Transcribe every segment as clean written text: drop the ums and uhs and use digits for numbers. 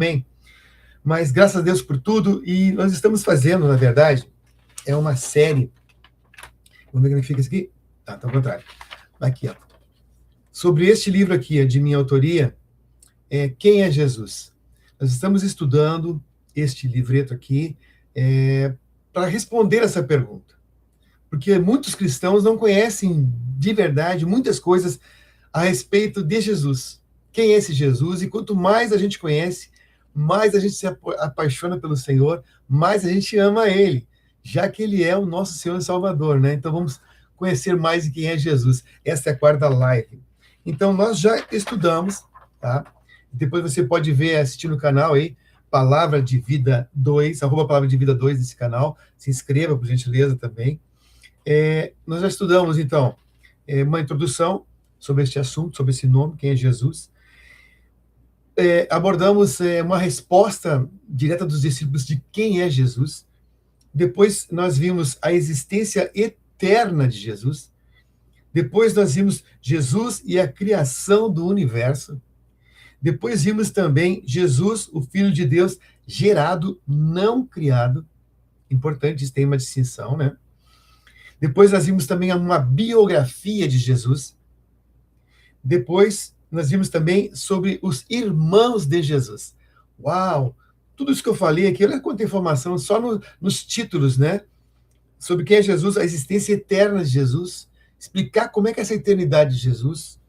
Amém. Mas graças a Deus por tudo, e nós estamos fazendo, na verdade, é uma série. Vamos ver como é que fica isso aqui? Tá ao contrário. Aqui, ó. Sobre este livro aqui, é de minha autoria, Quem é Jesus? Nós estamos estudando este livreto aqui para responder essa pergunta. Porque muitos cristãos não conhecem de verdade muitas coisas a respeito de Jesus. Quem é esse Jesus? E quanto mais a gente conhece, mais a gente se apaixona pelo Senhor, mais a gente ama Ele, já que Ele é o nosso Senhor e Salvador, né? Então vamos conhecer mais de quem é Jesus. Essa é a quarta live. Então nós já estudamos, tá? Depois você pode ver, assistir no canal aí, Palavra de Vida 2, @Palavra de Vida 2 nesse canal. Se inscreva, por gentileza, também. Nós já estudamos, então, uma introdução sobre este assunto, sobre esse nome, quem é Jesus. Abordamos uma resposta direta dos discípulos de quem é Jesus. Depois nós vimos a existência eterna de Jesus. Depois nós vimos Jesus e a criação do universo. Depois vimos também Jesus, o Filho de Deus, gerado, não criado. Importante, isso tem uma distinção, né? Depois nós vimos também uma biografia de Jesus. Depois nós vimos também sobre os irmãos de Jesus. Uau! Tudo isso que eu falei aqui, olha quanta informação, só nos títulos, né? Sobre quem é Jesus, a existência eterna de Jesus, explicar como é que é essa eternidade de Jesus.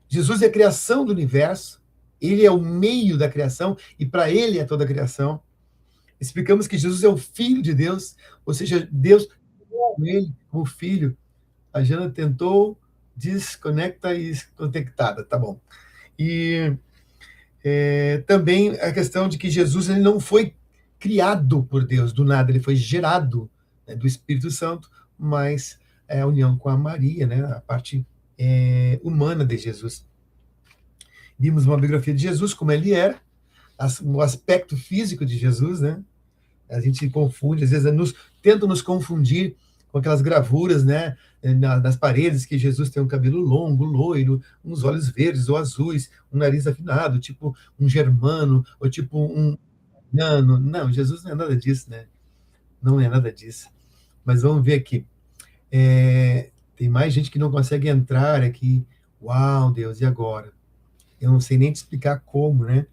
Jesus é a criação do universo, ele é o meio da criação, e para ele é toda a criação. Explicamos que Jesus é o Filho de Deus, ou seja, Deus com ele, como filho. A Jana tentou desconecta e conectada, tá bom. E também a questão de que Jesus ele não foi criado por Deus do nada, ele foi gerado, né, do Espírito Santo, mas a união com a Maria, né, a parte humana de Jesus. Vimos uma biografia de Jesus, como ele era, o aspecto físico de Jesus, né? A gente confunde, às vezes tentam nos confundir com aquelas gravuras, né, nas paredes, que Jesus tem um cabelo longo, loiro, uns olhos verdes ou azuis, um nariz afinado, tipo um germano, ou tipo um nano. Não, Jesus não é nada disso, né? Não é nada disso. Mas vamos ver aqui. Tem mais gente que não consegue entrar aqui. Uau, Deus, e agora? Eu não sei nem te explicar como, né?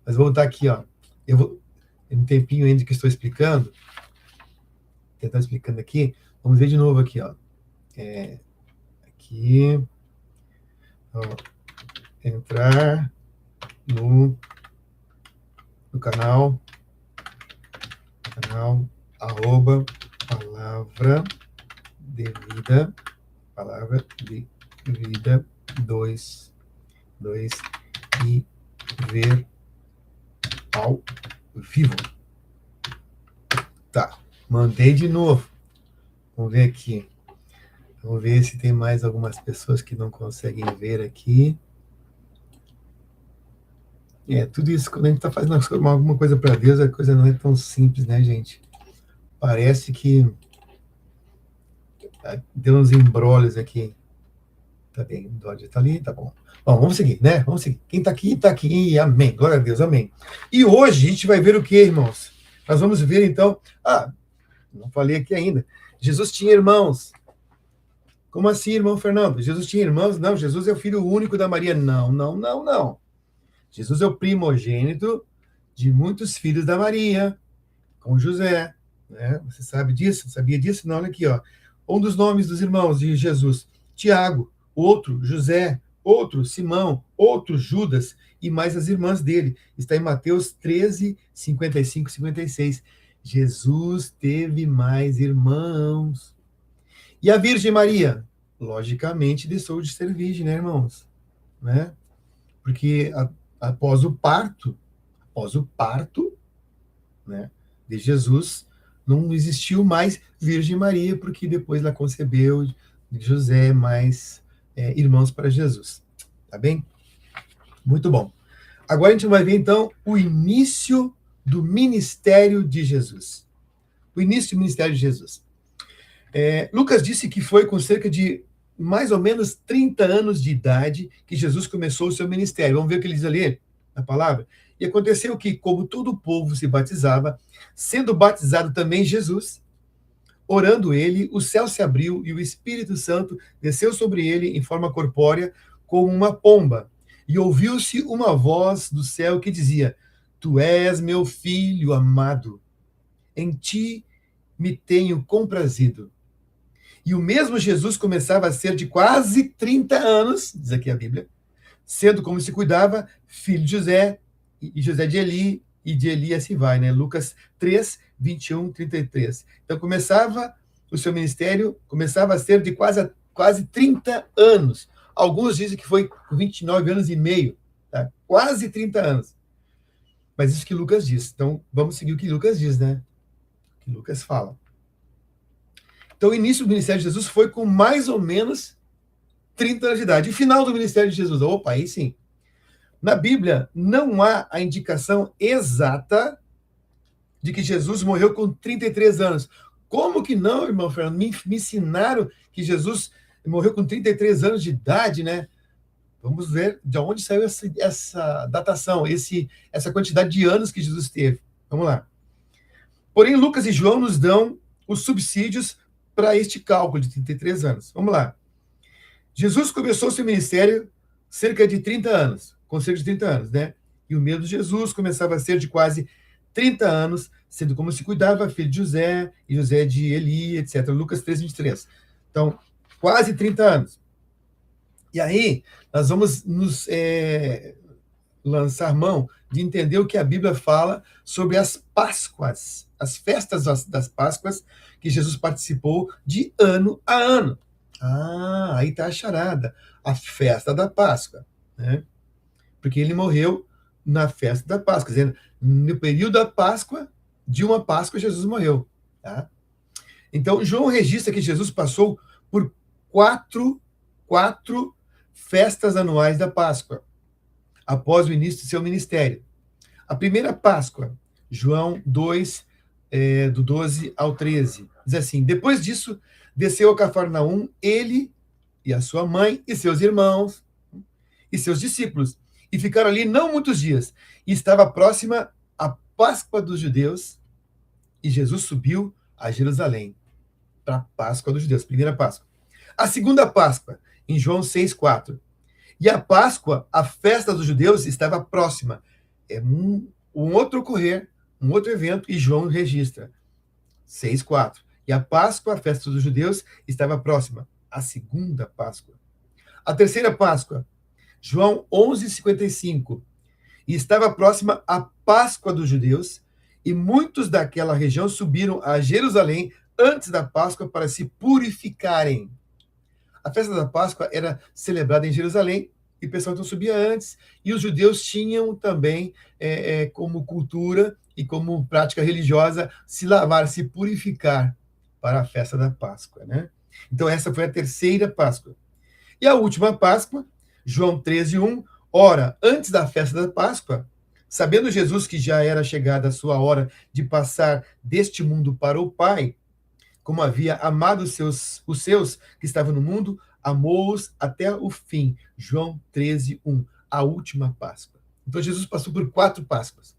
Mas vou voltar aqui, ó. Eu vou, um tempinho ainda que estou explicando, tentar explicando aqui, vamos ver de novo aqui, ó. Aqui, ó, entrar no canal @Palavra de Vida 2 e ver ao vivo. Tá, mandei de novo. Vamos ver aqui. Vamos ver se tem mais algumas pessoas que não conseguem ver aqui. Tudo isso, quando a gente está fazendo alguma coisa para Deus, a coisa não é tão simples, né, gente? Parece que deu uns embrólios aqui. Tá bem, o Dodge tá ali, tá bom. Bom, vamos seguir, né? Vamos seguir. Quem tá aqui, amém. Glória a Deus, amém. E hoje a gente vai ver o que, irmãos? Nós vamos ver, então... não falei aqui ainda. Jesus tinha irmãos. Como assim, irmão Fernando? Jesus tinha irmãos? Não, Jesus é o filho único da Maria. Não. Jesus é o primogênito de muitos filhos da Maria, com José, né? Você sabe disso? Sabia disso? Não, olha aqui, ó. Um dos nomes dos irmãos de Jesus, Tiago, outro José, outro Simão, outro Judas, e mais as irmãs dele. Está em Mateus 13, 55 e 56. Jesus teve mais irmãos. E a Virgem Maria? Logicamente, deixou de ser virgem, né, irmãos? Né? Porque após o parto, né, de Jesus, não existiu mais Virgem Maria, porque depois ela concebeu de José mais irmãos para Jesus. Tá bem? Muito bom. Agora a gente vai ver, então, o início do ministério de Jesus. O início do ministério de Jesus. Lucas disse que foi com cerca de mais ou menos 30 anos de idade que Jesus começou o seu ministério. Vamos ver o que ele diz ali na palavra. E aconteceu que, como todo o povo se batizava, sendo batizado também Jesus, orando ele, o céu se abriu e o Espírito Santo desceu sobre ele em forma corpórea, como uma pomba. E ouviu-se uma voz do céu que dizia: Tu és meu filho amado, em ti me tenho comprazido. E o mesmo Jesus começava a ser de quase 30 anos, diz aqui a Bíblia, sendo como se cuidava, filho de José, e José de Eli, e de Eli assim vai, né? Lucas 3, 21, 33. Então começava o seu ministério, começava a ser de quase 30 anos. Alguns dizem que foi com 29 anos e meio, tá? Quase 30 anos. Mas isso que Lucas diz. Então vamos seguir o que Lucas diz, né? O que Lucas fala. Então o início do ministério de Jesus foi com mais ou menos 30 anos de idade. E final do ministério de Jesus, opa, aí sim. Na Bíblia, não há a indicação exata de que Jesus morreu com 33 anos. Como que não, irmão Fernando? Me ensinaram que Jesus morreu com 33 anos de idade, né? Vamos ver de onde saiu essa datação, essa quantidade de anos que Jesus teve. Vamos lá. Porém, Lucas e João nos dão os subsídios para este cálculo de 33 anos. Vamos lá. Jesus começou seu ministério cerca de 30 anos, com cerca de 30 anos, né? E o mesmo Jesus começava a ser de quase 30 anos, sendo como se cuidava, filho de José, e José de Eli, etc. Lucas 3, 23. Então, quase 30 anos. E aí, nós vamos nos lançar mão de entender o que a Bíblia fala sobre as Páscoas, as festas das Páscoas que Jesus participou de ano a ano. Ah, aí está a charada, a festa da Páscoa, né? Porque ele morreu na festa da Páscoa, dizendo, no período da Páscoa, de uma Páscoa, Jesus morreu. Tá? Então, João registra que Jesus passou por quatro festas anuais da Páscoa, após o início de seu ministério. A primeira Páscoa, João 2, do 12 ao 13, diz assim: Depois disso, desceu a Cafarnaum, ele e a sua mãe e seus irmãos e seus discípulos, e ficaram ali não muitos dias. E estava próxima a Páscoa dos judeus, e Jesus subiu a Jerusalém para a Páscoa dos judeus, primeira Páscoa. A segunda Páscoa, em João 6, 4. E a Páscoa, a festa dos judeus, estava próxima. É um outro ocorrer, um outro evento, e João registra. 6, 4. E a Páscoa, a festa dos judeus, estava próxima. A segunda Páscoa. A terceira Páscoa, João 11, 55. E estava próxima a Páscoa dos judeus, e muitos daquela região subiram a Jerusalém antes da Páscoa para se purificarem. A festa da Páscoa era celebrada em Jerusalém, e o pessoal então subia antes, e os judeus tinham também, como cultura e como prática religiosa, se lavar, se purificar para a festa da Páscoa, né? Então essa foi a terceira Páscoa. E a última Páscoa, João 13, 1, ora, antes da festa da Páscoa, sabendo Jesus que já era chegada a sua hora de passar deste mundo para o Pai, como havia amado os seus que estavam no mundo, amou-os até o fim. João 13, 1, a última Páscoa. Então Jesus passou por 4 Páscoas.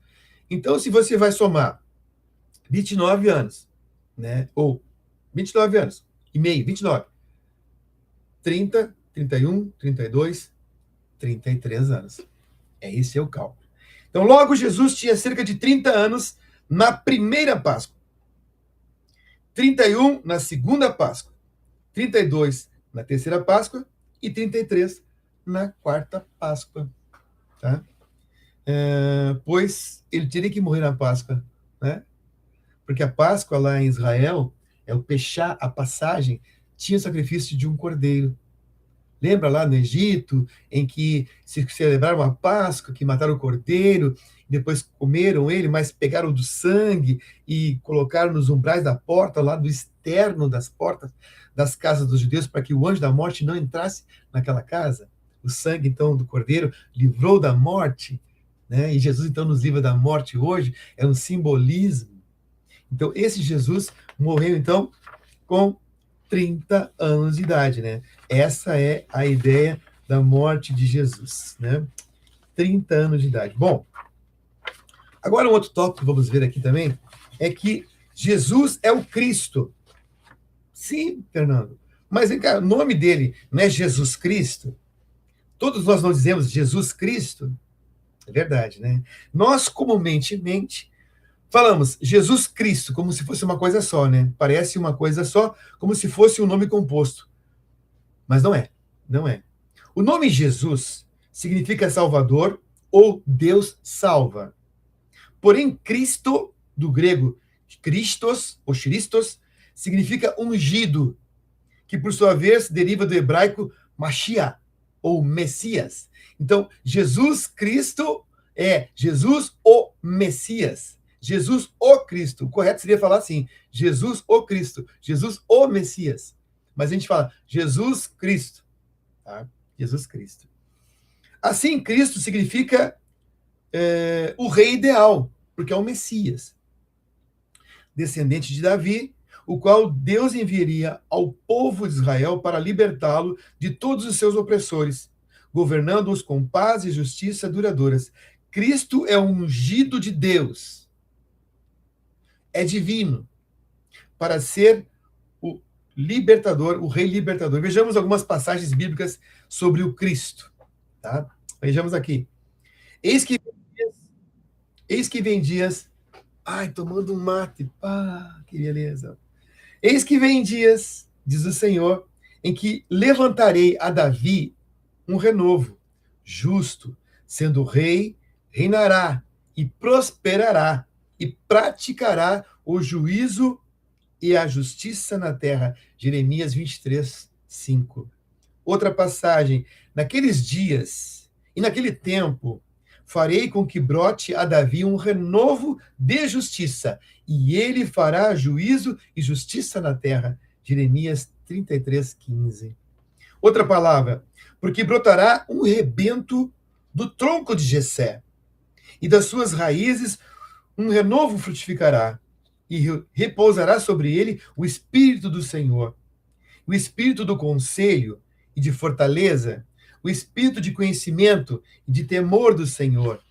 Então, se você vai somar 29 anos, né? Ou 29 anos e meio, 29, 30, 31, 32, 33 anos. Esse é o cálculo. Então, logo, Jesus tinha cerca de 30 anos na primeira Páscoa, 31 na segunda Páscoa, 32 na terceira Páscoa e 33 na quarta Páscoa. Tá? Pois ele teria que morrer na Páscoa, né? Porque a Páscoa lá em Israel, o Pechá, a passagem, tinha o sacrifício de um cordeiro. Lembra lá no Egito, em que se celebraram a Páscoa, que mataram o cordeiro, depois comeram ele, mas pegaram do sangue e colocaram nos umbrais da porta, lá do externo das portas das casas dos judeus, para que o anjo da morte não entrasse naquela casa? O sangue, então, do cordeiro livrou da morte, né? E Jesus, então, nos livra da morte hoje, é um simbolismo. Então, esse Jesus morreu, então, com 30 anos de idade, né? Essa é a ideia da morte de Jesus, né? 30 anos de idade. Bom, Agora, um outro tópico que vamos ver aqui também é que Jesus é o Cristo. Sim, Fernando. Mas vem cá, o nome dele não é Jesus Cristo? Todos nós não dizemos Jesus Cristo? É verdade, né? Nós, comumente, falamos Jesus Cristo como se fosse uma coisa só, né? Parece uma coisa só, como se fosse um nome composto. Mas não é. Não é. O nome Jesus significa Salvador ou Deus salva. Porém, Cristo, do grego Christos, ou Christos, significa ungido, que por sua vez deriva do hebraico Mashiach, ou Messias. Então, Jesus Cristo é Jesus o Messias. Jesus o Cristo. O correto seria falar assim: Jesus o Cristo, Jesus o Messias. Mas a gente fala Jesus Cristo. Tá? Jesus Cristo. Assim, Cristo significa o rei ideal, porque é o Messias, descendente de Davi, o qual Deus enviaria ao povo de Israel para libertá-lo de todos os seus opressores, governando-os com paz e justiça duradouras. Cristo é o ungido de Deus, é divino, para ser o libertador, o rei libertador. Vejamos algumas passagens bíblicas sobre o Cristo. Tá? Vejamos aqui. Eis que vem dias. Ai, tomando um mate. Pá, que beleza. Eis que vem dias, diz o Senhor, em que levantarei a Davi um renovo, justo, sendo rei, reinará e prosperará e praticará o juízo e a justiça na terra. Jeremias 23, 5. Outra passagem. Naqueles dias e naquele tempo, farei com que brote a Davi um renovo de justiça, e ele fará juízo e justiça na terra. Jeremias 33, 15. Outra palavra. Porque brotará um rebento do tronco de Jessé, e das suas raízes um renovo frutificará, e repousará sobre ele o Espírito do Senhor, o Espírito do conselho e de fortaleza, o Espírito de conhecimento e de temor do Senhor.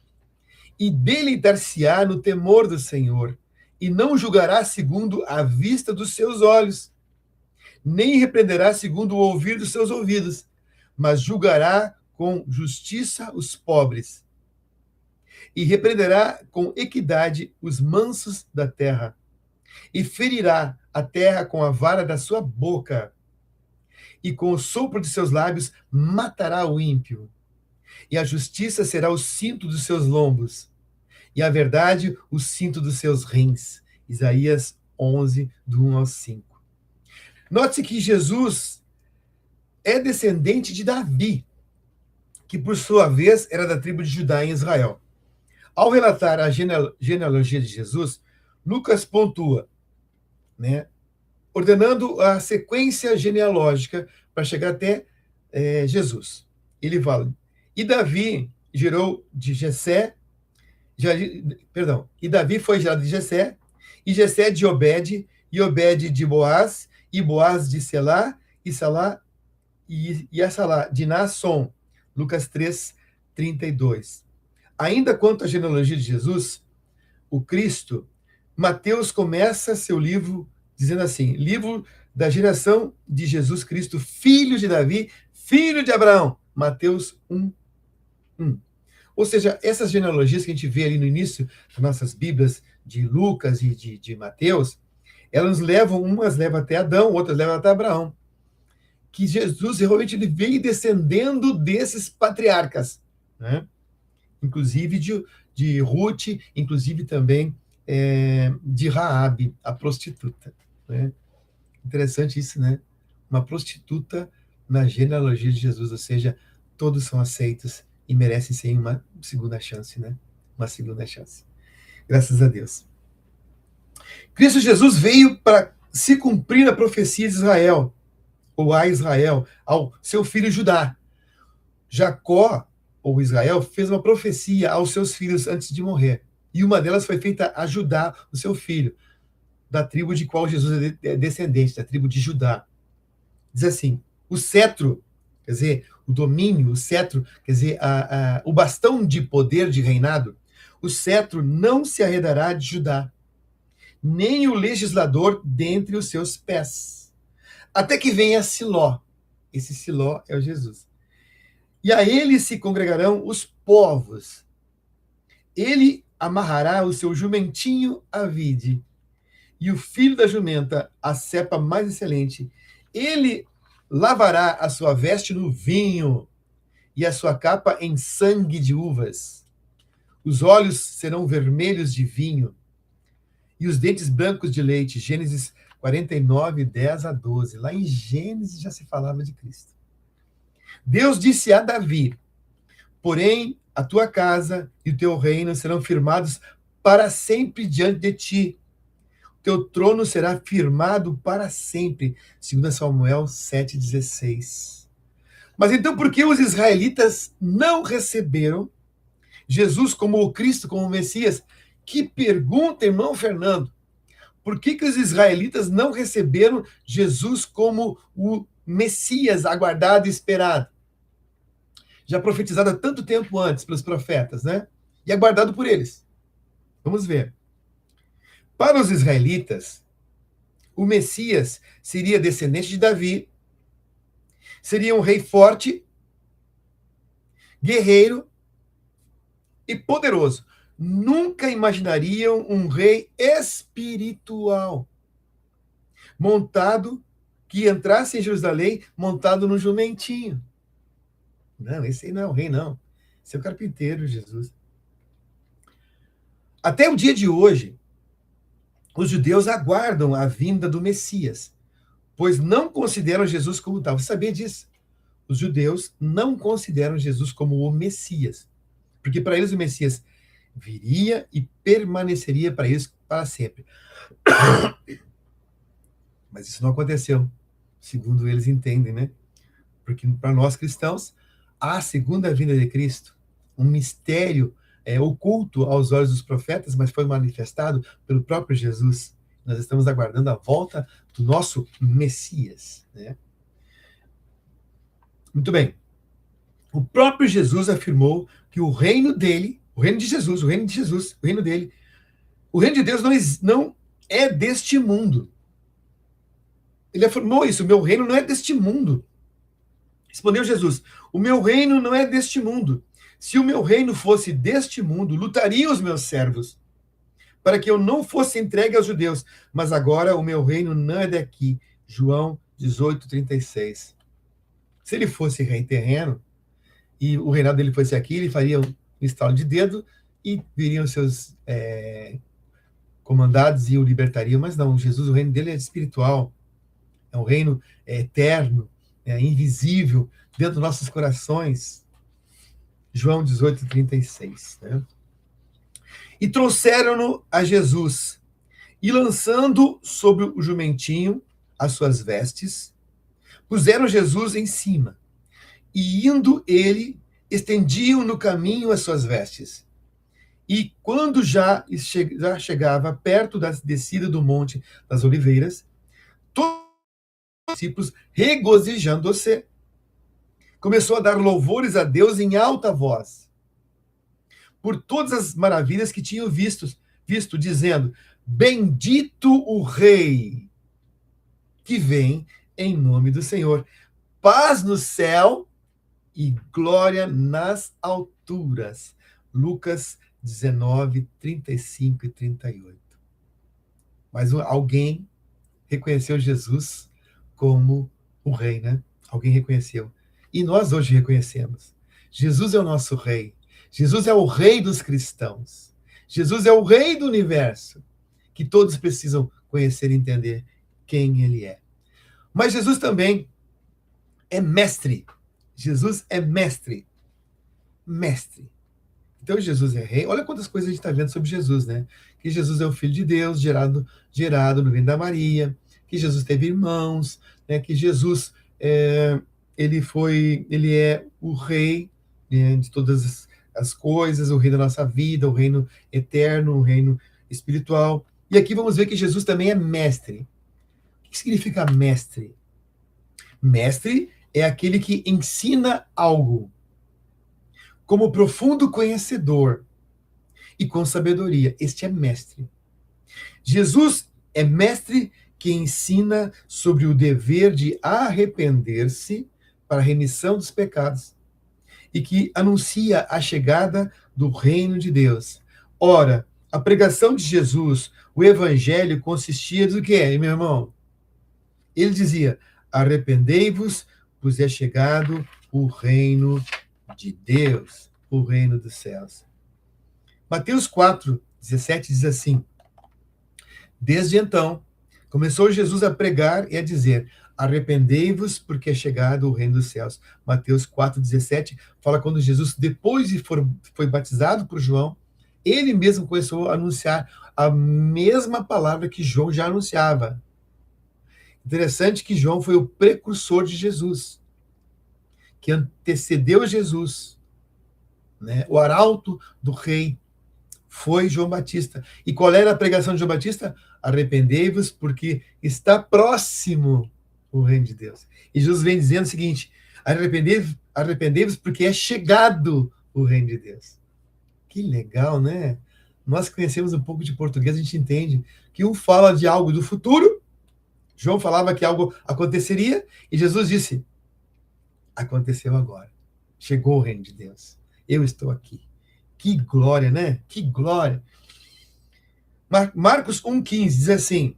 E deleitar-se-á no temor do Senhor, e não julgará segundo a vista dos seus olhos, nem repreenderá segundo o ouvir dos seus ouvidos, mas julgará com justiça os pobres, e repreenderá com equidade os mansos da terra, e ferirá a terra com a vara da sua boca, e com o sopro de seus lábios matará o ímpio, e a justiça será o cinto dos seus lombos, e a verdade o cinto dos seus rins. Isaías 11, do 1 ao 5. Note-se que Jesus é descendente de Davi, que por sua vez era da tribo de Judá em Israel. Ao relatar a genealogia de Jesus, Lucas pontua, né, ordenando a sequência genealógica para chegar até Jesus. Ele fala, e Davi gerou de Jessé, e Davi foi gerado de Jessé, e Jessé de Obed, e Obed de Boaz, e Boaz de Selá, e Salá, e a Salá de Naasson. Lucas 3, 32. Ainda quanto à genealogia de Jesus, o Cristo, Mateus começa seu livro dizendo assim, livro da geração de Jesus Cristo, filho de Davi, filho de Abraão. Mateus 1, 1. Ou seja, essas genealogias que a gente vê ali no início das nossas Bíblias, de Lucas e de Mateus, elas umas levam até Adão, outras levam até Abraão. Que Jesus realmente ele veio descendendo desses patriarcas, né? Inclusive de Ruth, inclusive também de Raabe, a prostituta. Né? Interessante isso, né? Uma prostituta na genealogia de Jesus, ou seja, todos são aceitos e merecem ser uma segunda chance, né? Uma segunda chance. Graças a Deus. Cristo Jesus veio para se cumprir a profecia de Israel, ou a Israel, ao seu filho Judá. Jacó, ou Israel, fez uma profecia aos seus filhos antes de morrer. E uma delas foi feita a Judá, o seu filho, da tribo de qual Jesus é descendente, da tribo de Judá. Diz assim, o cetro, quer dizer, o domínio, o cetro, quer dizer, o bastão de poder de reinado, o cetro não se arredará de Judá, nem o legislador dentre os seus pés, até que venha Siló. Esse Siló é o Jesus. E a ele se congregarão os povos. Ele amarrará o seu jumentinho à vide, e o filho da jumenta a cepa mais excelente. Ele lavará a sua veste no vinho, e a sua capa em sangue de uvas. Os olhos serão vermelhos de vinho, e os dentes brancos de leite. Gênesis 49, 10 a 12. Lá em Gênesis já se falava de Cristo. Deus disse a Davi: porém, a tua casa e o teu reino serão firmados para sempre diante de ti. O teu trono será firmado para sempre. 2 Samuel 7,16. Mas então, por que os israelitas não receberam Jesus como o Cristo, como o Messias? Que pergunta, irmão Fernando. Por que os israelitas não receberam Jesus como o Messias aguardado e esperado? Já profetizado há tanto tempo antes pelos profetas, né? E aguardado por eles. Vamos ver. Para os israelitas, o Messias seria descendente de Davi, seria um rei forte, guerreiro e poderoso. Nunca imaginariam um rei espiritual, que entrasse em Jerusalém montado num jumentinho. Não, esse aí não é o rei, não. Esse é o carpinteiro, Jesus. Até o dia de hoje, os judeus aguardam a vinda do Messias, pois não consideram Jesus como tal. Você sabia disso? Os judeus não consideram Jesus como o Messias, porque para eles o Messias viria e permaneceria para eles para sempre. Mas isso não aconteceu, segundo eles entendem, né? Porque para nós cristãos, a segunda vinda de Cristo, um mistério oculto aos olhos dos profetas, mas foi manifestado pelo próprio Jesus. Nós estamos aguardando a volta do nosso Messias, né? Muito bem. O próprio Jesus afirmou que o reino dele, o reino de Jesus, o reino dele, o reino de Deus não é deste mundo. Ele afirmou isso: o meu reino não é deste mundo. Respondeu Jesus: o meu reino não é deste mundo. Se o meu reino fosse deste mundo, lutaria os meus servos, para que eu não fosse entregue aos judeus. Mas agora o meu reino não é daqui. João 18:36. Se ele fosse rei terreno, e o reinado dele fosse aqui, ele faria um estalo de dedo e viriam seus comandados e o libertariam. Mas não, Jesus, o reino dele é espiritual. É um reino eterno, invisível, dentro dos nossos corações. João 18:36. Né? E trouxeram-no a Jesus, e lançando sobre o jumentinho as suas vestes, puseram Jesus em cima, e indo ele, estendiam no caminho as suas vestes. E quando já chegava perto da descida do Monte das Oliveiras, todos os discípulos, regozijando-se, começou a dar louvores a Deus em alta voz, por todas as maravilhas que tinham visto, dizendo: bendito o Rei que vem em nome do Senhor. Paz no céu e glória nas alturas. Lucas 19, 35 e 38. Mas alguém reconheceu Jesus como o Rei, né? Alguém reconheceu. E nós hoje reconhecemos. Jesus é o nosso Rei. Jesus é o Rei dos cristãos. Jesus é o Rei do universo, que todos precisam conhecer e entender quem ele é. Mas Jesus também é mestre. Jesus é mestre. Mestre. Então Jesus é rei. Olha quantas coisas a gente está vendo sobre Jesus, né? Que Jesus é o Filho de Deus, gerado no ventre da Maria, que Jesus teve irmãos, né? Que Jesus ele é o rei, né, de todas as coisas, o rei da nossa vida, o reino eterno, o reino espiritual. E aqui vamos ver que Jesus também é mestre. O que significa mestre? Mestre é aquele que ensina algo como profundo conhecedor e com sabedoria. Este é mestre. Jesus é mestre que ensina sobre o dever de arrepender-se para a remissão dos pecados e que anuncia a chegada do reino de Deus. Ora, a pregação de Jesus, o evangelho, consistia do quê, meu irmão? Ele dizia: arrependei-vos, pois é chegado o reino de Deus, o reino dos céus. Mateus 4:17 diz assim: desde então, começou Jesus a pregar e a dizer: arrependei-vos, porque é chegado o reino dos céus. Mateus 4:17 fala quando Jesus, depois de foi batizado por João, ele mesmo começou a anunciar a mesma palavra que João já anunciava. Interessante que João foi o precursor de Jesus, que antecedeu Jesus, né? O arauto do rei foi João Batista. E qual era a pregação de João Batista? Arrependei-vos, porque está próximo o reino de Deus. E Jesus vem dizendo o seguinte: arrependei-vos, porque é chegado o reino de Deus. Que legal, né? Nós conhecemos um pouco de português, a gente entende que um fala de algo do futuro, João falava que algo aconteceria, e Jesus disse: aconteceu agora. Chegou o reino de Deus. Eu estou aqui. Que glória, né? Que glória. Marcos 1,15 diz assim: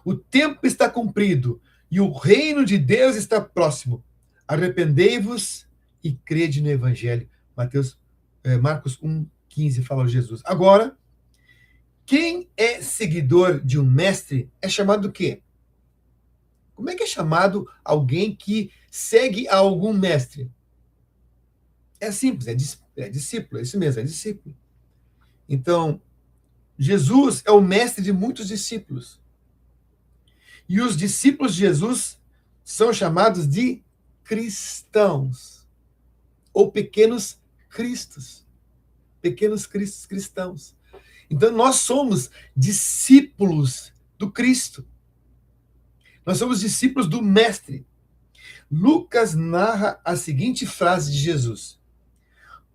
o tempo está cumprido e o reino de Deus está próximo. Arrependei-vos e crede no evangelho. Marcos 1,15 fala Jesus. Agora, quem é seguidor de um mestre é chamado do quê? Como é que é chamado alguém que segue a algum mestre? É simples, é discípulo, é isso mesmo, é discípulo. Então, Jesus é o mestre de muitos discípulos. E os discípulos de Jesus são chamados de cristãos, ou pequenos cristos, pequenos cristãos. Então, nós somos discípulos do Cristo. Nós somos discípulos do Mestre. Lucas narra a seguinte frase de Jesus: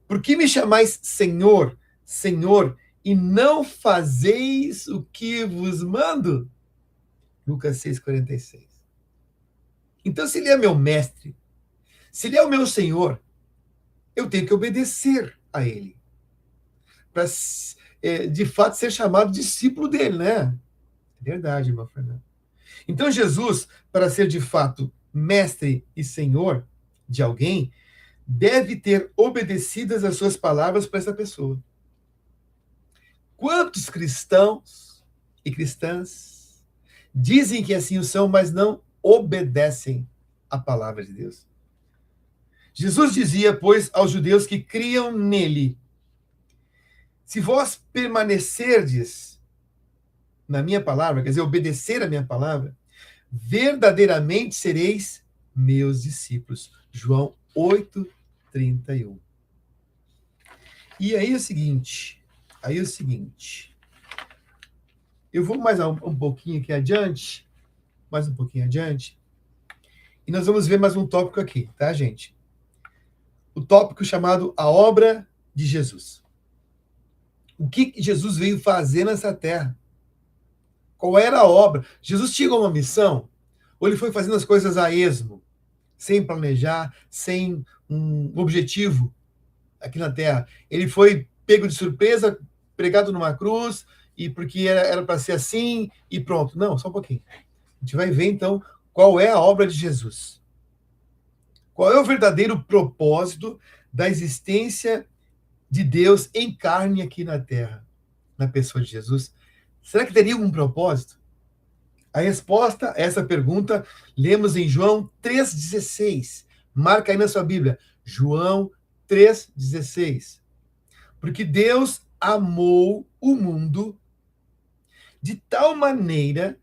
por que me chamais Senhor, Senhor, e não fazeis o que vos mando? Lucas 6,46. Então, se ele é meu mestre, se ele é o meu Senhor, eu tenho que obedecer a ele. Para, de fato, ser chamado discípulo dele, né? É verdade, irmão Fernando. Então, Jesus, para ser de fato mestre e senhor de alguém, deve ter obedecidas as suas palavras para essa pessoa. Quantos cristãos e cristãs dizem que assim o são, mas não obedecem a palavra de Deus? Jesus dizia, pois, aos judeus que criam nele: se vós permanecerdes na minha palavra, quer dizer, obedecer a minha palavra, verdadeiramente sereis meus discípulos. João 8:31. E aí é o seguinte, eu vou mais um pouquinho aqui adiante, e nós vamos ver mais um tópico aqui, tá, gente? O tópico chamado a obra de Jesus. O que Jesus veio fazer nessa terra? Qual era a obra? Jesus tinha uma missão? Ou ele foi fazendo as coisas a esmo, sem planejar, sem um objetivo aqui na terra? Ele foi pego de surpresa, pregado numa cruz, e porque era para ser assim, e pronto. Não, só um pouquinho. A gente vai ver, então, qual é a obra de Jesus. Qual é o verdadeiro propósito da existência de Deus em carne aqui na terra, na pessoa de Jesus? Será que teria algum propósito? A resposta a essa pergunta lemos em João 3,16. Marca aí na sua Bíblia, João 3,16. Porque Deus amou o mundo de tal maneira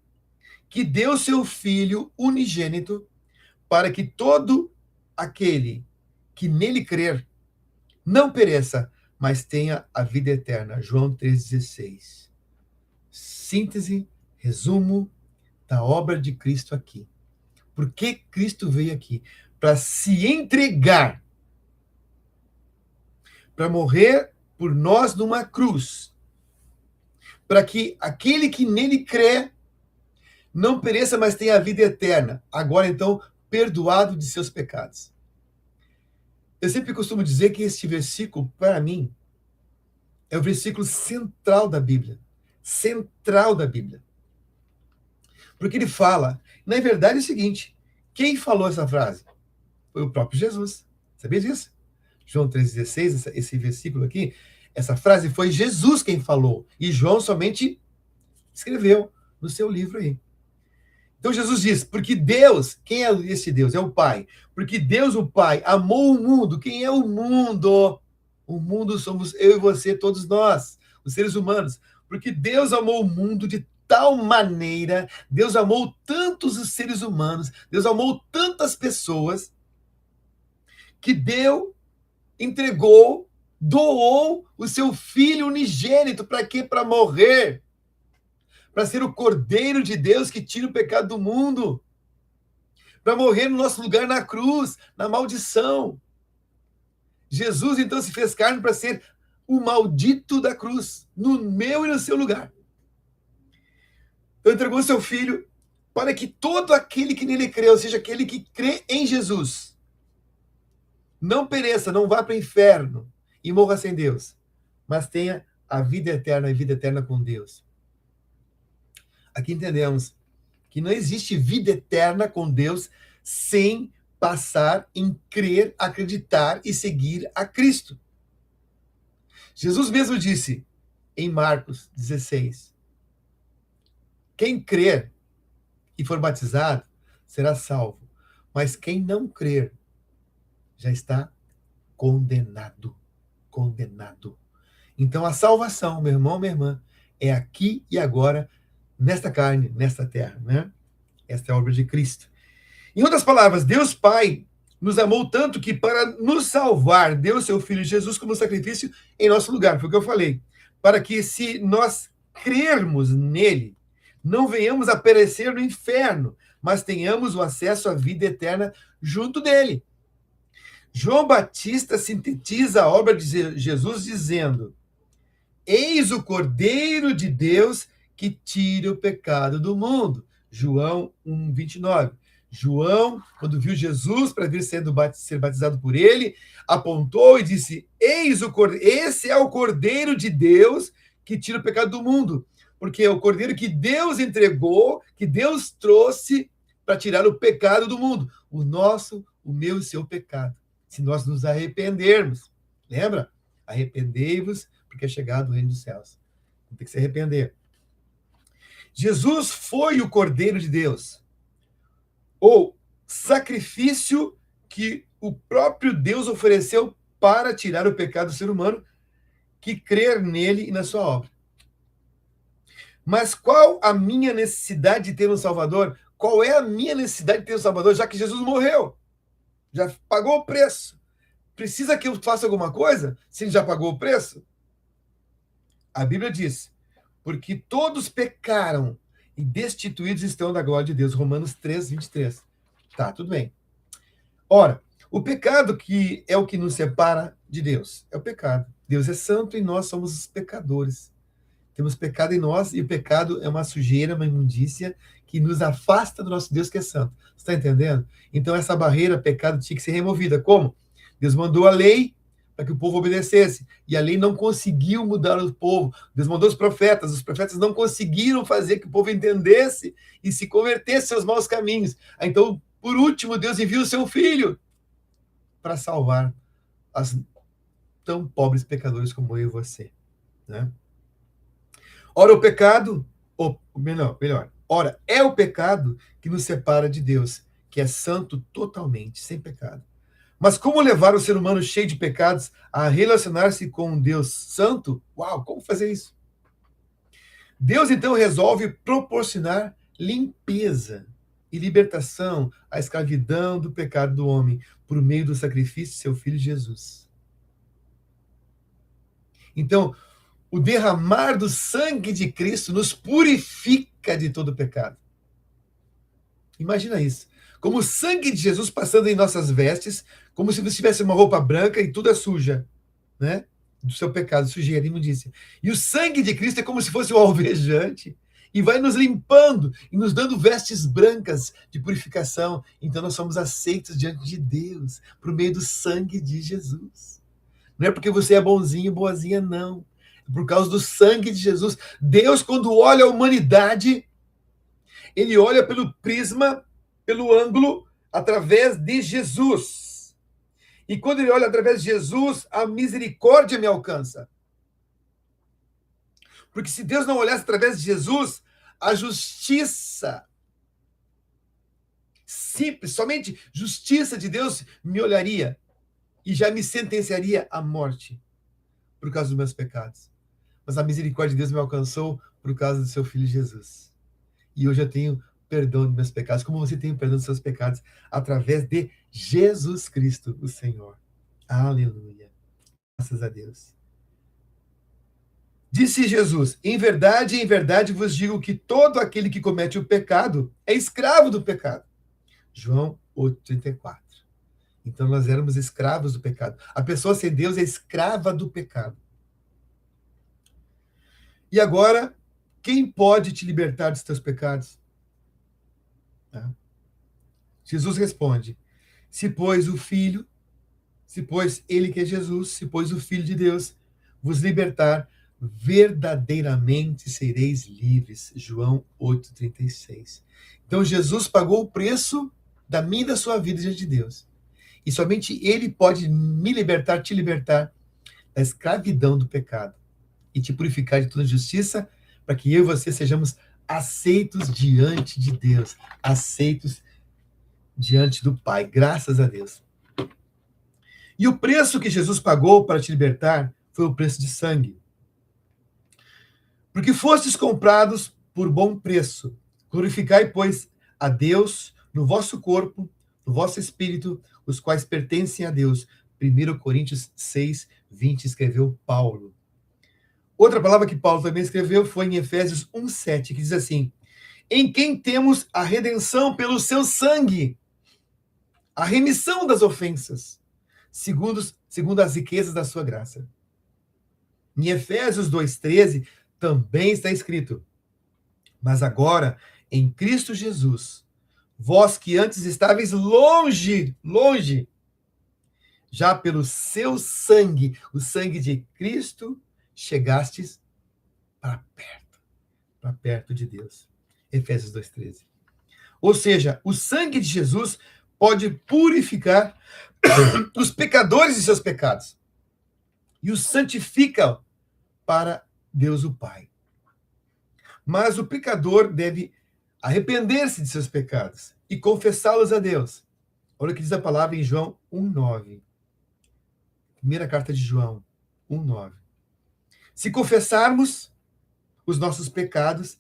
que deu seu Filho unigênito para que todo aquele que nele crer não pereça, mas tenha a vida eterna. João 3,16. Síntese, resumo da obra de Cristo aqui. Por que Cristo veio aqui? Para se entregar, para morrer por nós numa cruz, para que aquele que nele crê não pereça, mas tenha a vida eterna. Agora, então, perdoado de seus pecados. Eu sempre costumo dizer que este versículo, para mim, é o versículo central da Bíblia. Central da Bíblia. Porque ele fala, na verdade é o seguinte, quem falou essa frase? Foi o próprio Jesus. Sabia disso? João 3,16, esse versículo aqui, essa frase foi Jesus quem falou. E João somente escreveu no seu livro aí. Então Jesus diz, porque Deus, quem é esse Deus? É o Pai. Porque Deus, o Pai, amou o mundo. Quem é o mundo? O mundo somos eu e você, todos nós, os seres humanos. Porque Deus amou o mundo de tal maneira, Deus amou tantos os seres humanos, Deus amou tantas pessoas, que entregou, doou o seu Filho unigênito. Para quê? Para morrer. Para ser o Cordeiro de Deus que tira o pecado do mundo. Para morrer no nosso lugar na cruz, na maldição. Jesus, então, se fez carne para ser o maldito da cruz, no meu e no seu lugar. Então, entregou seu Filho para que todo aquele que nele crê, ou seja, aquele que crê em Jesus, não pereça, não vá para o inferno e morra sem Deus, mas tenha a vida eterna e vida eterna com Deus. Aqui entendemos que não existe vida eterna com Deus sem passar em crer, acreditar e seguir a Cristo. Jesus mesmo disse em Marcos 16, quem crer e for batizado será salvo, mas quem não crer já está condenado. Condenado. Então a salvação, meu irmão, minha irmã, é aqui e agora, nesta carne, nesta terra, né? Esta é a obra de Cristo. Em outras palavras, Deus Pai nos amou tanto que para nos salvar, deu seu Filho Jesus como sacrifício em nosso lugar. Foi o que eu falei. Para que se nós crermos nele, não venhamos a perecer no inferno, mas tenhamos o acesso à vida eterna junto dele. João Batista sintetiza a obra de Jesus dizendo: eis o Cordeiro de Deus que tira o pecado do mundo. João 1,29. João, quando viu Jesus para vir ser batizado por ele, apontou e disse: eis o Cordeiro, esse é o Cordeiro de Deus que tira o pecado do mundo. Porque é o Cordeiro que Deus entregou, que Deus trouxe para tirar o pecado do mundo. O nosso, o meu e o seu pecado. Se nós nos arrependermos. Lembra? Arrependei-vos, porque é chegado o reino dos céus. Tem que se arrepender. Jesus foi o Cordeiro de Deus. Ou sacrifício que o próprio Deus ofereceu para tirar o pecado do ser humano que crer nele e na sua obra. Mas qual a minha necessidade de ter um Salvador? Qual é a minha necessidade de ter um Salvador, já que Jesus morreu? Já pagou o preço. Precisa que eu faça alguma coisa? Se ele já pagou o preço? A Bíblia diz, porque todos pecaram e destituídos estão da glória de Deus. Romanos 3:23. Tá, tudo bem. Ora, o pecado que é o que nos separa de Deus. É o pecado. Deus é santo e nós somos os pecadores. Temos pecado em nós e o pecado é uma sujeira, uma imundícia que nos afasta do nosso Deus que é santo. Você está entendendo? Então essa barreira, pecado, tinha que ser removida. Como? Deus mandou a lei para que o povo obedecesse. E a lei não conseguiu mudar o povo. Deus mandou os profetas não conseguiram fazer que o povo entendesse e se convertesse aos maus caminhos. Então, por último, Deus enviou o seu filho para salvar as tão pobres pecadores como eu e você. Né? Ora, o pecado, melhor, ora, é o pecado que nos separa de Deus, que é santo totalmente, sem pecado. Mas como levar o ser humano cheio de pecados a relacionar-se com um Deus santo? Uau, como fazer isso? Deus, então, resolve proporcionar limpeza e libertação à escravidão do pecado do homem por meio do sacrifício de seu Filho Jesus. Então, o derramar do sangue de Cristo nos purifica de todo pecado. Imagina isso. Como o sangue de Jesus passando em nossas vestes, como se você tivesse uma roupa branca e tudo é suja, né? do seu pecado, sujeira, imundícia. E o sangue de Cristo é como se fosse o alvejante e vai nos limpando e nos dando vestes brancas de purificação. Então nós somos aceitos diante de Deus por meio do sangue de Jesus. Não é porque você é bonzinho, boazinha, não. É por causa do sangue de Jesus. Deus, quando olha a humanidade, ele olha pelo prisma, pelo ângulo, através de Jesus. E quando ele olha através de Jesus, a misericórdia me alcança. Porque se Deus não olhasse através de Jesus, a justiça, simples, somente justiça de Deus me olharia e já me sentenciaria à morte por causa dos meus pecados. Mas a misericórdia de Deus me alcançou por causa do seu Filho Jesus. E hoje eu tenho perdão dos meus pecados, como você tem o perdão dos seus pecados, através de Jesus Cristo, o Senhor. Aleluia. Graças a Deus. Disse Jesus: em verdade vos digo que todo aquele que comete o pecado é escravo do pecado. João 8,34. Então nós éramos escravos do pecado. A pessoa sem Deus é escrava do pecado. E agora, quem pode te libertar dos teus pecados? Jesus responde: se pois ele que é Jesus, se pois o Filho de Deus vos libertar, verdadeiramente sereis livres. João 8,36. Então Jesus pagou o preço da minha e da sua vida diante de Deus. E somente ele pode me libertar, te libertar da escravidão do pecado e te purificar de toda justiça, para que eu e você sejamos aceitos diante de Deus, aceitos diante do Pai, graças a Deus. E o preço que Jesus pagou para te libertar foi o preço de sangue. Porque fostes comprados por bom preço. Glorificai, pois, a Deus no vosso corpo, no vosso espírito, os quais pertencem a Deus. 1 Coríntios 6, 20, escreveu Paulo. Outra palavra que Paulo também escreveu foi em Efésios 1,7, que diz assim: em quem temos a redenção pelo seu sangue, a remissão das ofensas, segundo as riquezas da sua graça. Em Efésios 2,13, também está escrito: mas agora, em Cristo Jesus, vós que antes estáveis longe, já pelo seu sangue, o sangue de Cristo, chegastes para perto de Deus. Efésios 2,13. Ou seja, o sangue de Jesus pode purificar os pecadores de seus pecados e os santifica para Deus o Pai. Mas o pecador deve arrepender-se de seus pecados e confessá-los a Deus. Olha o que diz a palavra em João 1,9. Primeira carta de João 1,9. Se confessarmos os nossos pecados,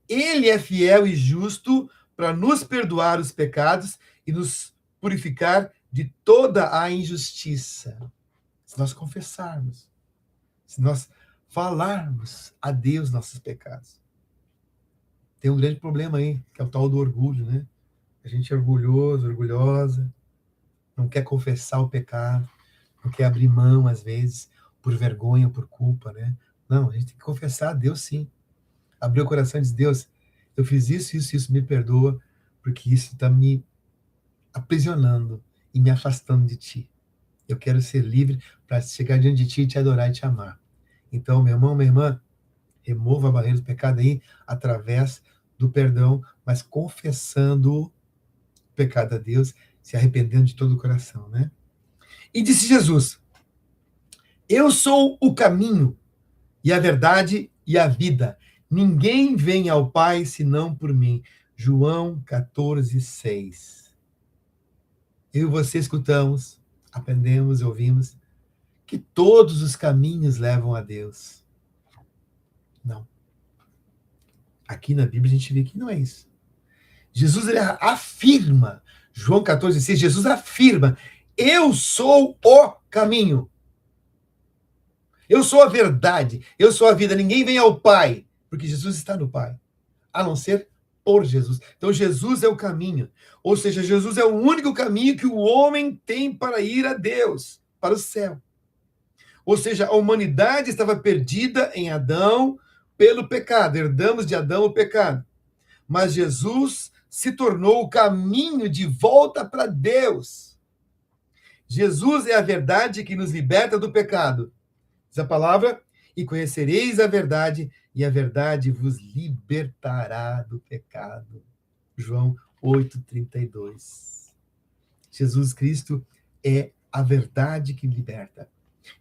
ele é fiel e justo para nos perdoar os pecados e nos purificar de toda a injustiça. Se nós confessarmos, se nós falarmos a Deus nossos pecados. Tem um grande problema aí, que é o tal do orgulho, né? A gente é orgulhoso, orgulhosa, não quer confessar o pecado, não quer abrir mão, às vezes, por vergonha, por culpa, né? Não, a gente tem que confessar a Deus, sim. Abrir o coração e dizer: Deus, eu fiz isso, me perdoa, porque isso está me aprisionando e me afastando de Ti. Eu quero ser livre para chegar diante de Ti e Te adorar e Te amar. Então, meu irmão, minha irmã, remova a barreira do pecado aí através do perdão, mas confessando o pecado a Deus, se arrependendo de todo o coração, né? E disse Jesus: eu sou o caminho e a verdade e a vida. Ninguém vem ao Pai senão por mim. João 14,6. Eu e você escutamos, aprendemos, ouvimos que todos os caminhos levam a Deus. Não. Aqui na Bíblia a gente vê que não é isso. Jesus ele afirma, João 14,6, Jesus afirma: eu sou o caminho. Eu sou a verdade, eu sou a vida. Ninguém vem ao Pai, porque Jesus está no Pai, a não ser por Jesus. Então Jesus é o caminho. Ou seja, Jesus é o único caminho que o homem tem para ir a Deus, para o céu. Ou seja, a humanidade estava perdida em Adão pelo pecado. Herdamos de Adão o pecado. Mas Jesus se tornou o caminho de volta para Deus. Jesus é a verdade que nos liberta do pecado. Diz a palavra: e conhecereis a verdade, e a verdade vos libertará do pecado. João 8:32. Jesus Cristo é a verdade que liberta.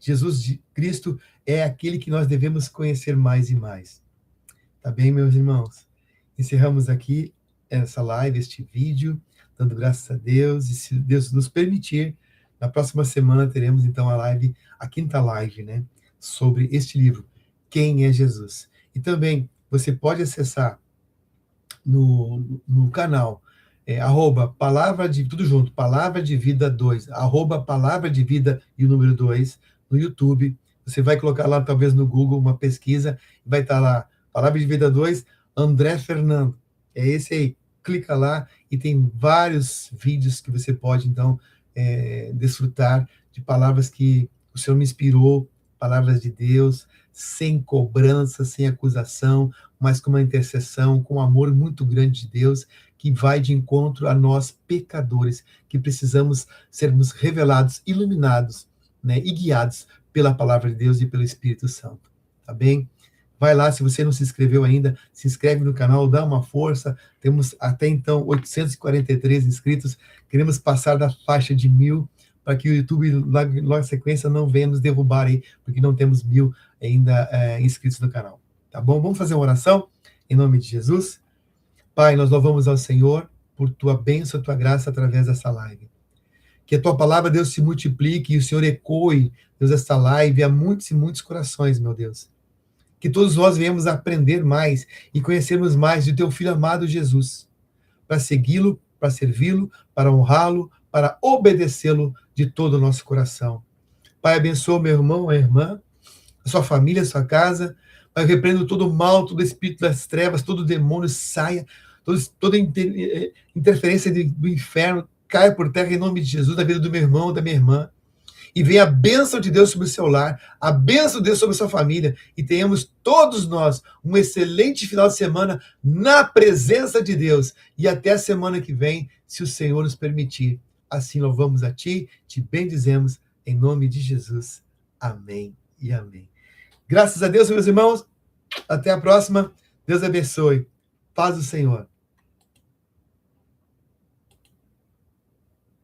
Jesus Cristo é aquele que nós devemos conhecer mais e mais. Tá bem, meus irmãos? Encerramos aqui essa live, este vídeo, dando graças a Deus, e se Deus nos permitir, na próxima semana teremos então a quinta live, né, sobre este livro, Quem é Jesus? E também você pode acessar no canal, palavra de, tudo junto, Palavra de Vida 2, Palavra de Vida e o número 2, no YouTube. Você vai colocar lá, talvez no Google, uma pesquisa, vai estar lá, Palavra de Vida 2, André Fernando. É esse aí. Clica lá e tem vários vídeos que você pode, então, desfrutar de palavras que o Senhor me inspirou, palavras de Deus, sem cobrança, sem acusação, mas com uma intercessão, com um amor muito grande de Deus, que vai de encontro a nós, pecadores, que precisamos sermos revelados, iluminados, né, e guiados pela palavra de Deus e pelo Espírito Santo. Tá bem? Vai lá, se você não se inscreveu ainda, se inscreve no canal, dá uma força. Temos até então 843 inscritos. Queremos passar da faixa de 1.000, para que o YouTube, logo na sequência, não venha nos derrubar aí, porque não temos 1.000 ainda inscritos no canal. Tá bom? Vamos fazer uma oração em nome de Jesus? Pai, nós louvamos ao Senhor por tua bênção, tua graça através dessa live. Que a tua palavra, Deus, se multiplique e o Senhor ecoe, Deus, esta live a muitos e muitos corações, meu Deus. Que todos nós venhamos a aprender mais e conhecermos mais de teu Filho amado Jesus, para segui-lo, para servi-lo, para honrá-lo, para obedecê-lo de todo o nosso coração. Pai, abençoa meu irmão, a irmã, a sua família, a sua casa. Pai, eu repreendo todo o mal, todo espírito das trevas, todo demônio saia, toda interferência do inferno caia por terra em nome de Jesus, na vida do meu irmão, da minha irmã. E venha a bênção de Deus sobre o seu lar, a bênção de Deus sobre a sua família, e tenhamos todos nós um excelente final de semana na presença de Deus. E até a semana que vem, se o Senhor nos permitir. Assim louvamos a Ti, te bendizemos, em nome de Jesus. Amém e amém. Graças a Deus, meus irmãos. Até a próxima. Deus abençoe. Paz do Senhor.